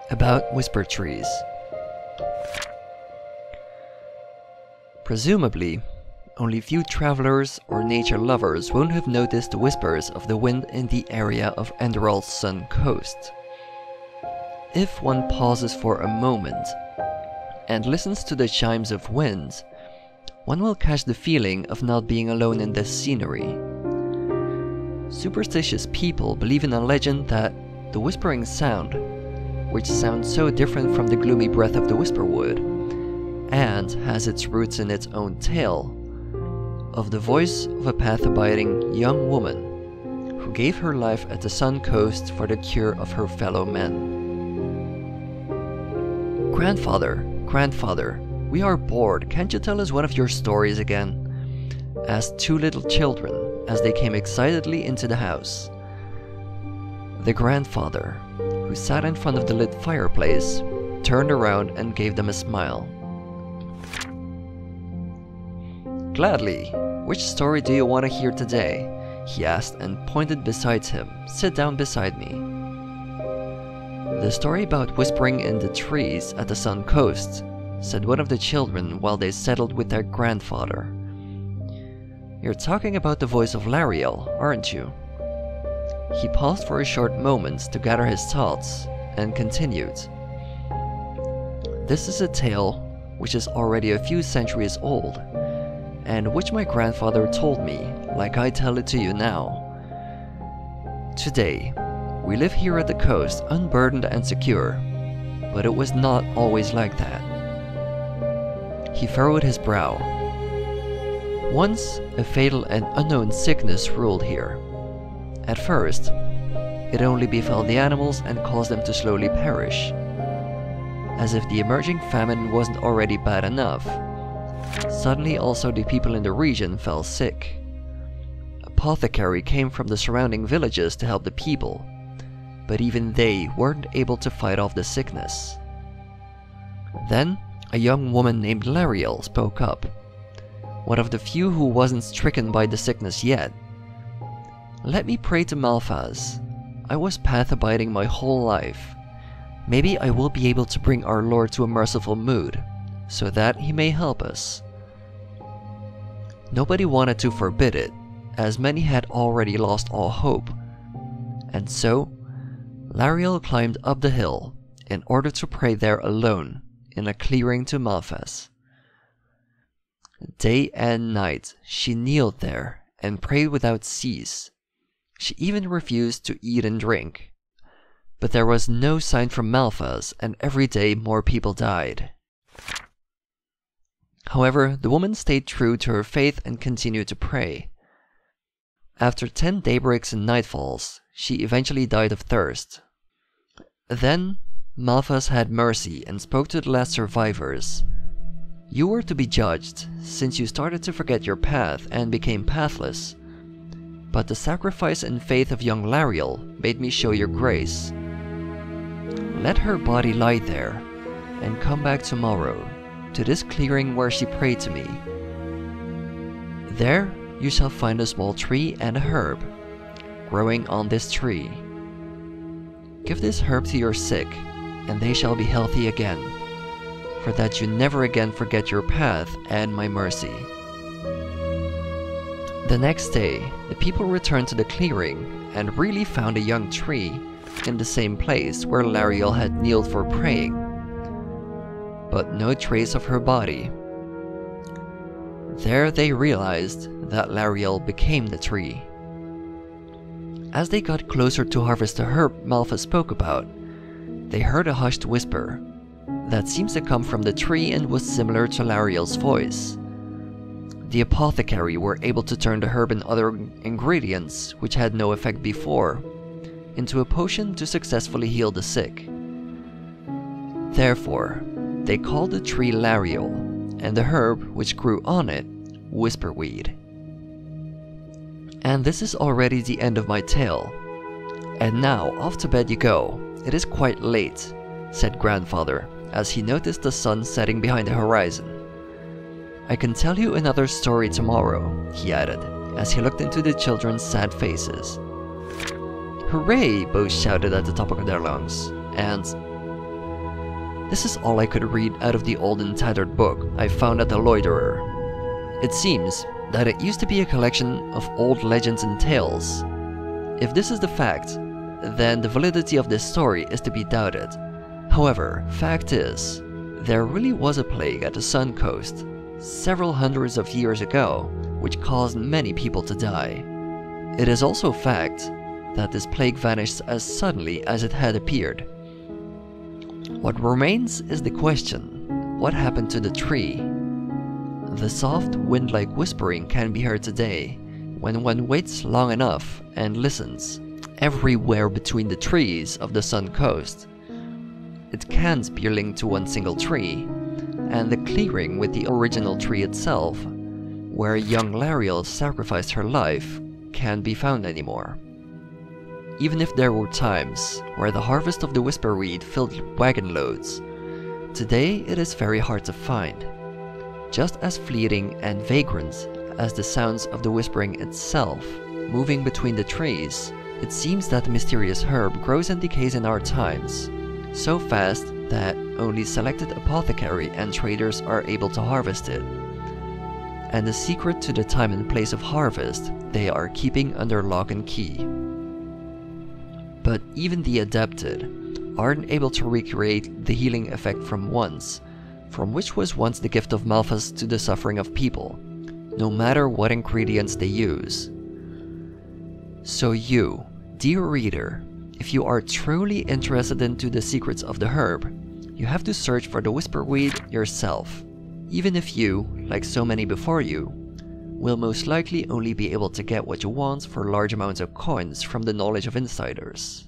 About Whispertrees. Presumably, only few travelers or nature lovers won't have noticed the whispers of the wind in the area of Enderal's sun coast. If one pauses for a moment and listens to the chimes of wind, one will catch the feeling of not being alone in this scenery. Superstitious people believe in a legend that the whispering sound, which sounds so different from the gloomy breath of the whisperwood, and has its roots in its own tale, of the voice of a path-abiding young woman who gave her life at the sun coast for the cure of her fellow men. Grandfather, we are bored, can't you tell us one of your stories again? Asked two little children as they came excitedly into the house. The grandfather, who sat in front of the lit fireplace, turned around and gave them a smile. Gladly, which story do you want to hear today? He asked and pointed beside him. Sit down beside me. The story about whispering in the trees at the sun coast, said one of the children while they settled with their grandfather. You're talking about the voice of Lariel, aren't you? He paused for a short moment to gather his thoughts and continued. This is a tale which is already a few centuries old, and which my grandfather told me, like I tell it to you now. Today, we live here at the coast unburdened and secure, but it was not always like that. He furrowed his brow. Once, a fatal and unknown sickness ruled here. At first, it only befell the animals and caused them to slowly perish. As if the emerging famine wasn't already bad enough, suddenly also the people in the region fell sick. Apothecary came from the surrounding villages to help the people, but even they weren't able to fight off the sickness. Then, a young woman named Lariel spoke up, one of the few who wasn't stricken by the sickness yet. Let me pray to Malphas. I was path-abiding my whole life. Maybe I will be able to bring our Lord to a merciful mood, so that he may help us. Nobody wanted to forbid it, as many had already lost all hope. And so, Lariel climbed up the hill in order to pray there alone, in a clearing to Malphas. Day and night she kneeled there and prayed without cease. She even refused to eat and drink. But there was no sign from Malphas, and every day more people died. However, the woman stayed true to her faith and continued to pray. After 10 daybreaks and nightfalls, she eventually died of thirst. Then, Malphas had mercy and spoke to the last survivors. You were to be judged, since you started to forget your path and became pathless. But the sacrifice and faith of young Lariel made me show your grace. Let her body lie there, and come back tomorrow, to this clearing where she prayed to me. There you shall find a small tree and a herb, growing on this tree. Give this herb to your sick, and they shall be healthy again, for that you never again forget your path and my mercy. The next day, the people returned to the clearing and really found a young tree in the same place where Lariel had kneeled for praying, but no trace of her body. There they realized that Lariel became the tree. As they got closer to harvest the herb Malphas spoke about, they heard a hushed whisper that seems to come from the tree and was similar to Lariel's voice. The apothecary were able to turn the herb and other ingredients, which had no effect before, into a potion to successfully heal the sick. Therefore, they called the tree Lariel, and the herb which grew on it, Whisperweed. And this is already the end of my tale. And now, off to bed you go. It is quite late, said Grandfather, as he noticed the sun setting behind the horizon. I can tell you another story tomorrow, he added, as he looked into the children's sad faces. Hooray! Both shouted at the top of their lungs, and This is all I could read out of the old and tattered book I found at the Loiterer. It seems that it used to be a collection of old legends and tales. If this is the fact, then the validity of this story is to be doubted. However, fact is, there really was a plague at the Sun Coast several hundreds of years ago, which caused many people to die. It is also fact that this plague vanished as suddenly as it had appeared. What remains is the question, what happened to the tree? The soft, wind-like whispering can be heard today, when one waits long enough and listens, everywhere between the trees of the Sun Coast. It can't be linked to one single tree, and the clearing with the original tree itself, where young Lariel sacrificed her life, can't be found anymore. Even if there were times where the harvest of the whisperweed filled wagon loads, today it is very hard to find. Just as fleeting and vagrant as the sounds of the whispering itself, moving between the trees, it seems that the mysterious herb grows and decays in our times, so fast that only selected apothecary and traders are able to harvest it. And the secret to the time and place of harvest they are keeping under lock and key. But even the adapted aren't able to recreate the healing effect from which was once the gift of Malphas to the suffering of people, no matter what ingredients they use. So you, dear reader, if you are truly interested into the secrets of the herb, you have to search for the whisperweed yourself, even if you, like so many before you, will most likely only be able to get what you want for large amounts of coins from the knowledge of insiders.